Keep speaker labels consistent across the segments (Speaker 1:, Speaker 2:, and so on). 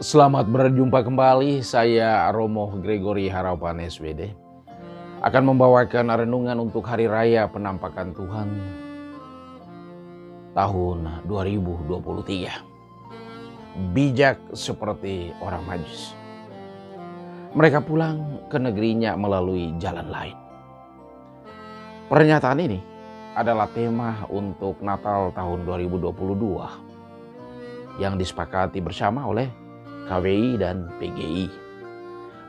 Speaker 1: Selamat berjumpa kembali, saya Romo Gregory Harapan SWD akan membawakan renungan untuk Hari Raya Penampakan Tuhan tahun 2023. Bijak seperti orang Majus. Mereka pulang ke negerinya melalui jalan lain. Pernyataan ini adalah tema untuk Natal tahun 2022 yang disepakati bersama oleh KWI dan PGI.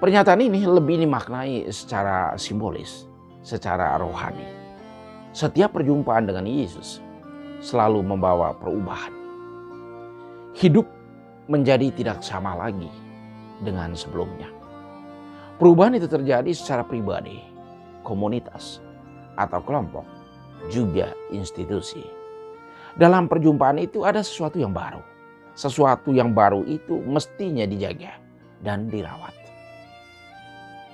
Speaker 1: Pernyataan ini lebih dimaknai secara simbolis, secara rohani. Setiap perjumpaan dengan Yesus selalu membawa perubahan. Hidup menjadi tidak sama lagi dengan sebelumnya. Perubahan itu terjadi secara pribadi, komunitas, atau kelompok, juga institusi. Dalam perjumpaan itu ada sesuatu yang baru. Sesuatu yang baru itu mestinya dijaga dan dirawat.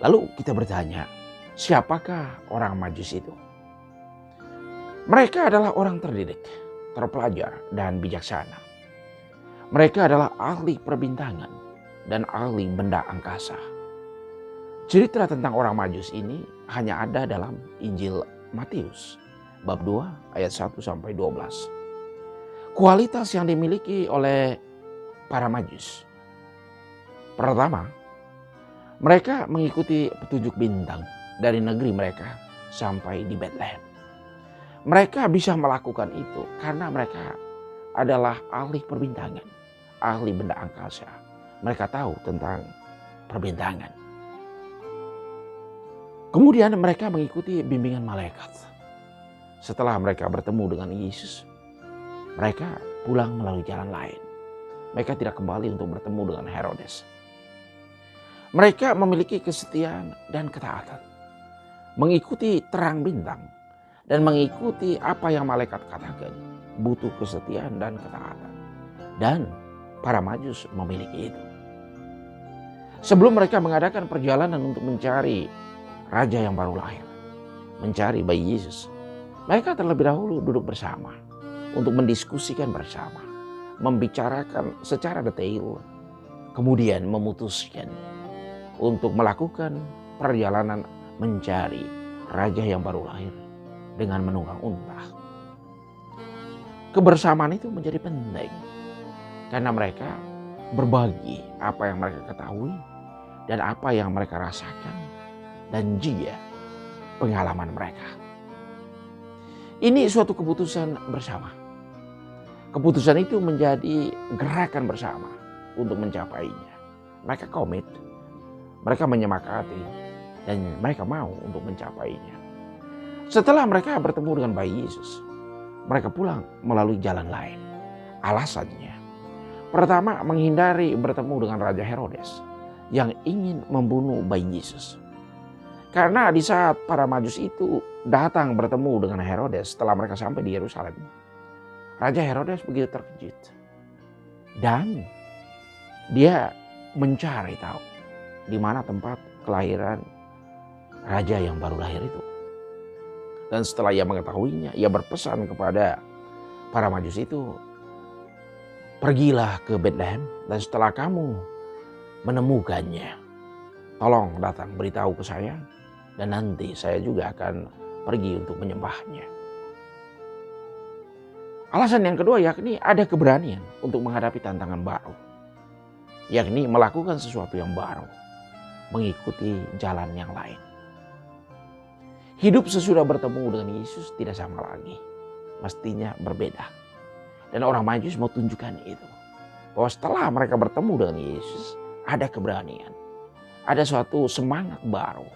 Speaker 1: Lalu kita bertanya, siapakah orang Majus itu? Mereka adalah orang terdidik, terpelajar, dan bijaksana. Mereka adalah ahli perbintangan dan ahli benda angkasa. Cerita tentang orang Majus ini hanya ada dalam Injil Matius, bab 2 ayat 1-12. Kualitas yang dimiliki oleh para Majus. Pertama, mereka mengikuti petunjuk bintang dari negeri mereka sampai di Bethlehem. Mereka bisa melakukan itu karena mereka adalah ahli perbintangan, ahli benda angkasa. Mereka tahu tentang perbintangan. Kemudian mereka mengikuti bimbingan malaikat. Setelah mereka bertemu dengan Yesus, mereka pulang melalui jalan lain. Mereka tidak kembali untuk bertemu dengan Herodes. Mereka memiliki kesetiaan dan ketaatan. Mengikuti terang bintang dan mengikuti apa yang malaikat katakan. Butuh kesetiaan dan ketaatan. Dan para Majus memiliki itu. Sebelum mereka mengadakan perjalanan untuk mencari raja yang baru lahir, mencari bayi Yesus, mereka terlebih dahulu duduk bersama untuk mendiskusikan bersama, membicarakan secara detail, kemudian memutuskan untuk melakukan perjalanan mencari raja yang baru lahir dengan menunggang unta. Kebersamaan itu menjadi penting karena mereka berbagi apa yang mereka ketahui dan apa yang mereka rasakan dan juga pengalaman mereka. Ini suatu keputusan bersama. Keputusan itu menjadi gerakan bersama untuk mencapainya. Mereka komit, mereka menyepakati, dan mereka mau untuk mencapainya. Setelah mereka bertemu dengan bayi Yesus, mereka pulang melalui jalan lain. Alasannya, pertama, menghindari bertemu dengan Raja Herodes yang ingin membunuh bayi Yesus. Karena di saat para Majus itu datang bertemu dengan Herodes setelah mereka sampai di Yerusalem, Raja Herodes begitu terkejut. Dan dia mencari tahu di mana tempat kelahiran raja yang baru lahir itu. Dan setelah ia mengetahuinya, ia berpesan kepada para Majus itu, pergilah ke Bethlehem dan setelah kamu menemukannya, tolong datang beritahu ke saya dan nanti saya juga akan pergi untuk menyembahnya. Alasan yang kedua yakni ada keberanian untuk menghadapi tantangan baru. Yakni melakukan sesuatu yang baru, mengikuti jalan yang lain. Hidup sesudah bertemu dengan Yesus tidak sama lagi, mestinya berbeda. Dan orang Majus mau tunjukkan itu, bahwa setelah mereka bertemu dengan Yesus, ada keberanian, ada suatu semangat baru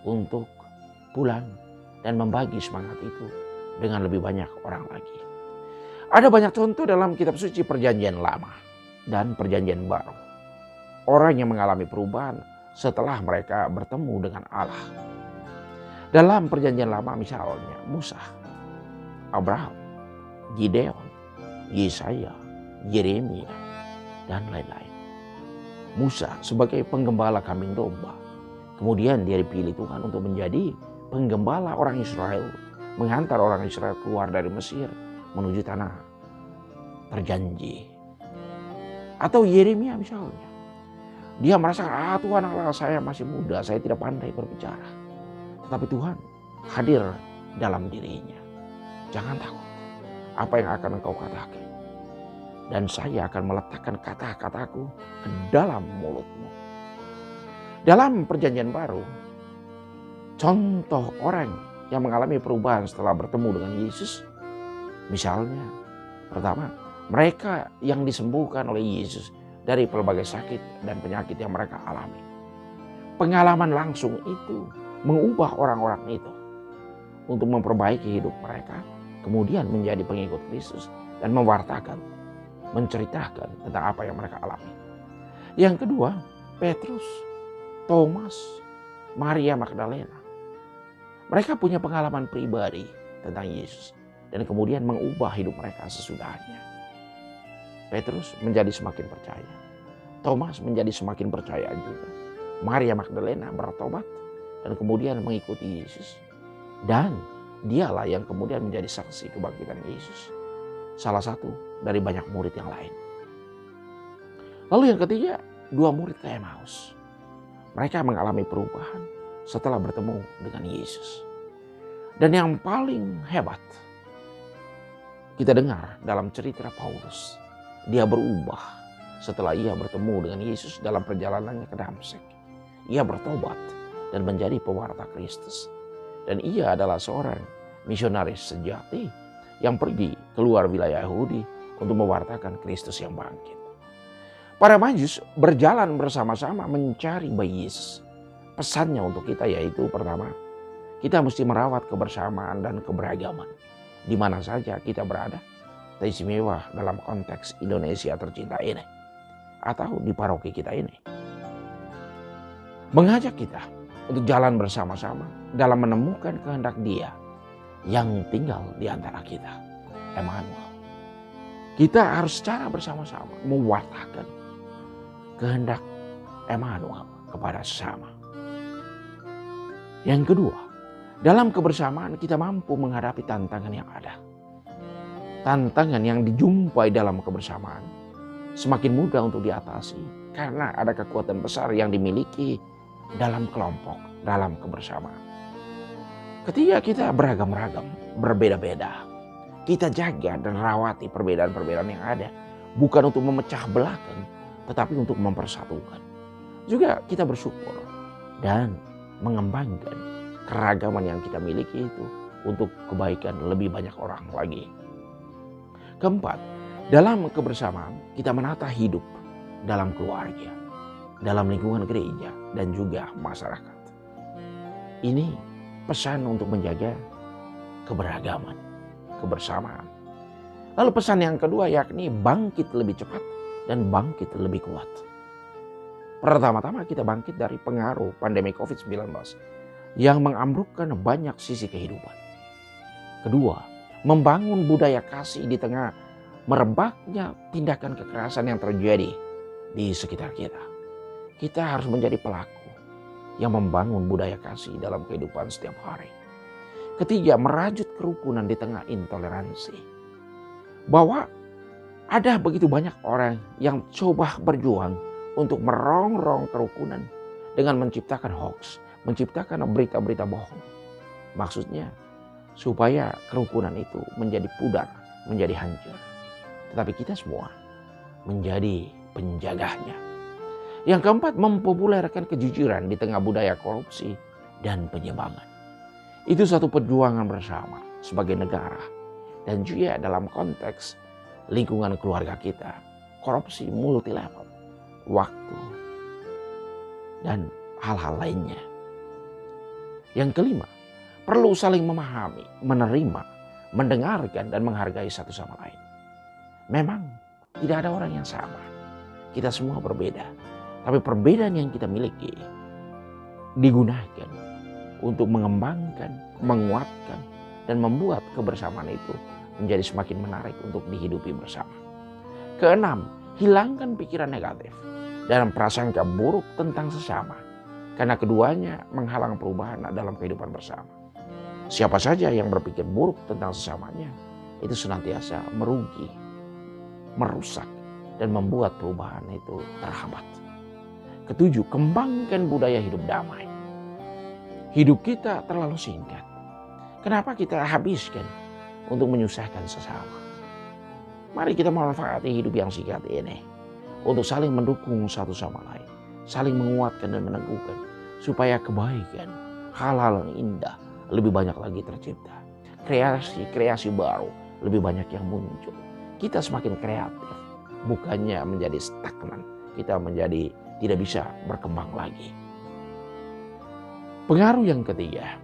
Speaker 1: untuk pulang dan membagi semangat itu dengan lebih banyak orang lagi. Ada banyak contoh dalam kitab suci Perjanjian Lama dan Perjanjian Baru. Orang yang mengalami perubahan setelah mereka bertemu dengan Allah. Dalam Perjanjian Lama misalnya Musa, Abraham, Gideon, Yesaya, Yeremia, dan lain-lain. Musa sebagai penggembala kambing domba. Kemudian dia dipilih Tuhan untuk menjadi penggembala orang Israel. Menghantar orang Israel keluar dari Mesir menuju tanah terjanji. Atau Yeremia misalnya. Dia merasa, Tuhan Allah, saya masih muda, saya tidak pandai berbicara. Tetapi Tuhan hadir dalam dirinya. Jangan takut apa yang akan engkau katakan. Dan saya akan meletakkan kata-kataku ke dalam mulutmu. Dalam perjanjian baru, contoh orang yang mengalami perubahan setelah bertemu dengan Yesus. Misalnya, pertama, mereka yang disembuhkan oleh Yesus dari pelbagai sakit dan penyakit yang mereka alami. Pengalaman langsung itu mengubah orang-orang itu untuk memperbaiki hidup mereka, kemudian menjadi pengikut Kristus dan mewartakan, menceritakan tentang apa yang mereka alami. Yang kedua, Petrus, Thomas, Maria Magdalena. Mereka punya pengalaman pribadi tentang Yesus dan kemudian mengubah hidup mereka sesudahnya. Petrus menjadi semakin percaya. Thomas menjadi semakin percaya juga. Maria Magdalena bertobat dan kemudian mengikuti Yesus. Dan dialah yang kemudian menjadi saksi kebangkitan Yesus. Salah satu dari banyak murid yang lain. Lalu yang ketiga, 2 murid ke Emmaus. Mereka mengalami perubahan setelah bertemu dengan Yesus. Dan yang paling hebat, kita dengar dalam cerita Paulus. Dia berubah setelah ia bertemu dengan Yesus dalam perjalanannya ke Damsyik. Ia bertobat dan menjadi pewarta Kristus. Dan ia adalah seorang misionaris sejati yang pergi keluar wilayah Yahudi untuk mewartakan Kristus yang bangkit. Para Majus berjalan bersama-sama mencari bayi Yesus. Pesannya untuk kita yaitu pertama, kita mesti merawat kebersamaan dan keberagaman. Di mana saja kita berada, teristimewa dalam konteks Indonesia tercinta ini. Atau di paroki kita ini. Mengajak kita untuk jalan bersama-sama dalam menemukan kehendak Dia yang tinggal di antara kita. Emmanuel. Kita harus secara bersama-sama mewartakan kehendak Emmanuel kepada sesama. Yang kedua, dalam kebersamaan kita mampu menghadapi tantangan yang ada. Tantangan yang dijumpai dalam kebersamaan semakin mudah untuk diatasi karena ada kekuatan besar yang dimiliki dalam kelompok, dalam kebersamaan. Ketika kita beragam-ragam, berbeda-beda, kita jaga dan rawati perbedaan-perbedaan yang ada. Bukan untuk memecah belahkan, tetapi untuk mempersatukan. Juga kita bersyukur dan mengembangkan keragaman yang kita miliki itu untuk kebaikan lebih banyak orang lagi. Keempat, dalam kebersamaan kita menata hidup dalam keluarga, dalam lingkungan gereja dan juga masyarakat. Ini pesan untuk menjaga keberagaman, kebersamaan. Lalu pesan yang kedua yakni bangkit lebih cepat dan bangkit lebih kuat. Pertama-tama kita bangkit dari pengaruh pandemi COVID-19 yang mengambrukkan banyak sisi kehidupan. Kedua, membangun budaya kasih di tengah merebaknya tindakan kekerasan yang terjadi di sekitar kita. Kita harus menjadi pelaku yang membangun budaya kasih dalam kehidupan setiap hari. Ketiga, merajut kerukunan di tengah intoleransi. Bahwa ada begitu banyak orang yang coba berjuang untuk merongrong kerukunan dengan menciptakan hoax, menciptakan berita-berita bohong. Maksudnya supaya kerukunan itu menjadi pudar, menjadi hancur. Tetapi kita semua menjadi penjaganya. Yang keempat, mempopulerkan kejujuran di tengah budaya korupsi dan penyimpangan. Itu satu perjuangan bersama sebagai negara dan juga dalam konteks lingkungan keluarga kita. Korupsi multi level, waktu, dan hal-hal lainnya. Yang kelima, perlu saling memahami, menerima, mendengarkan dan menghargai satu sama lain. Memang tidak ada orang yang sama. Kita semua berbeda. Tapi perbedaan yang kita miliki digunakan untuk mengembangkan, menguatkan, dan membuat kebersamaan itu menjadi semakin menarik untuk dihidupi bersama. Keenam, hilangkan pikiran negatif dan prasangka buruk tentang sesama. Karena keduanya menghalang perubahan dalam kehidupan bersama. Siapa saja yang berpikir buruk tentang sesamanya, itu senantiasa merugi, merusak dan membuat perubahan itu terhambat. Ketujuh, kembangkan budaya hidup damai. Hidup kita terlalu singkat. Kenapa kita habiskan untuk menyusahkan sesama? Mari kita manfaati hidup yang singkat ini untuk saling mendukung satu sama lain, saling menguatkan dan meneguhkan, supaya kebaikan, hal-hal yang indah lebih banyak lagi tercipta. Kreasi baru lebih banyak yang muncul. Kita semakin kreatif, bukannya menjadi stagnan. Kita menjadi tidak bisa berkembang lagi. Pengaruh yang ketiga,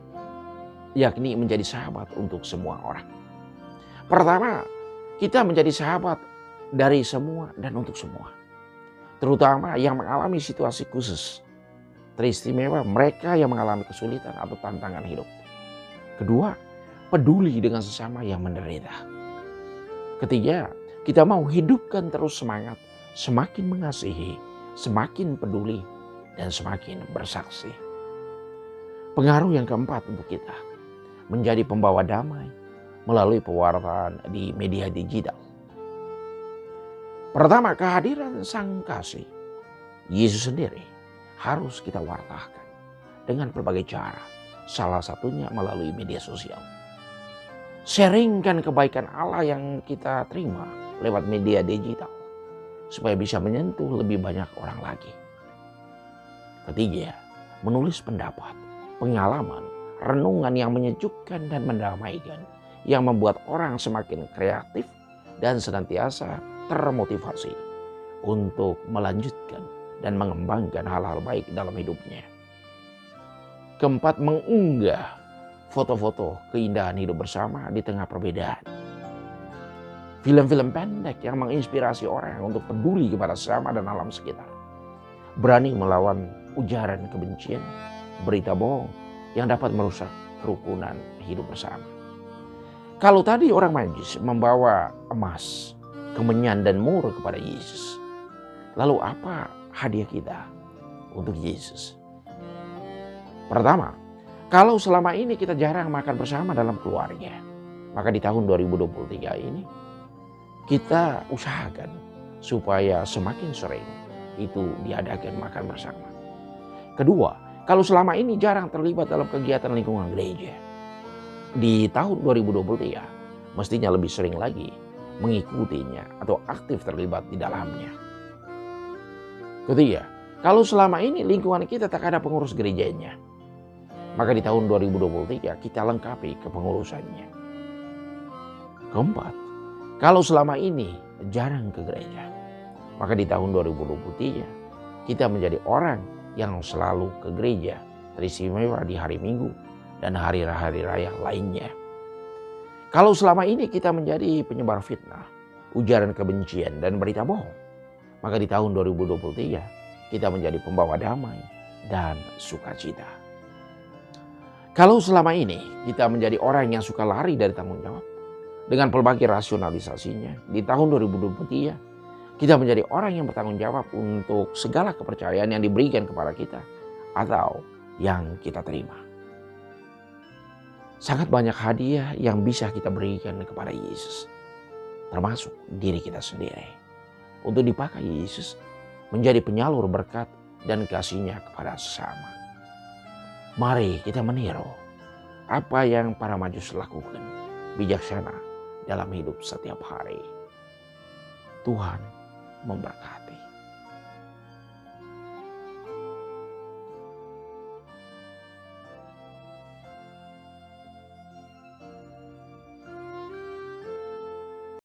Speaker 1: yakni menjadi sahabat untuk semua orang. Pertama, kita menjadi sahabat dari semua dan untuk semua. Terutama yang mengalami situasi khusus. Teristimewa mereka yang mengalami kesulitan atau tantangan hidup. Kedua, peduli dengan sesama yang menderita. Ketiga, kita mau hidupkan terus semangat, semakin mengasihi, semakin peduli, dan semakin bersaksi. Pengaruh yang keempat untuk kita, menjadi pembawa damai melalui pewartaan di media digital. Pertama, kehadiran Sang Kasih, Yesus sendiri, harus kita wartakan dengan berbagai cara. Salah satunya melalui media sosial. Sharingkan kebaikan Allah yang kita terima lewat media digital, supaya bisa menyentuh lebih banyak orang lagi. Ketiga, menulis pendapat, pengalaman, renungan yang menyejukkan dan mendamaikan, yang membuat orang semakin kreatif dan senantiasa termotivasi untuk melanjutkan dan mengembangkan hal-hal baik dalam hidupnya. Keempat, mengunggah foto-foto keindahan hidup bersama di tengah perbedaan. Film-film pendek yang menginspirasi orang untuk peduli kepada sesama dan alam sekitar. Berani melawan ujaran kebencian, berita bohong yang dapat merusak kerukunan hidup bersama. Kalau tadi orang Majus membawa emas, kemenyan dan mur kepada Yesus, lalu apa hadiah kita untuk Yesus? Pertama, kalau selama ini kita jarang makan bersama dalam keluarga, maka di tahun 2023 ini kita usahakan supaya semakin sering itu diadakan makan bersama. Kedua, kalau selama ini jarang terlibat dalam kegiatan lingkungan gereja, di tahun 2023 mestinya lebih sering lagi mengikutinya atau aktif terlibat di dalamnya. Ketiga, kalau selama ini lingkungan kita tak ada pengurus gerejanya, maka di tahun 2023 kita lengkapi kepengurusannya. Keempat, kalau selama ini jarang ke gereja, maka di tahun 2023 kita menjadi orang yang selalu ke gereja, teristimewa di hari Minggu dan hari-hari raya lainnya. Kalau selama ini kita menjadi penyebar fitnah, ujaran kebencian dan berita bohong, maka di tahun 2023 kita menjadi pembawa damai dan sukacita. Kalau selama ini kita menjadi orang yang suka lari dari tanggung jawab dengan pelbagai rasionalisasinya, di tahun 2023 kita menjadi orang yang bertanggung jawab untuk segala kepercayaan yang diberikan kepada kita atau yang kita terima. Sangat banyak hadiah yang bisa kita berikan kepada Yesus, termasuk diri kita sendiri, untuk dipakai Yesus menjadi penyalur berkat dan kasih-Nya kepada sesama. Mari kita meniru apa yang para Majus lakukan, bijaksana dalam hidup setiap hari. Tuhan memberkati.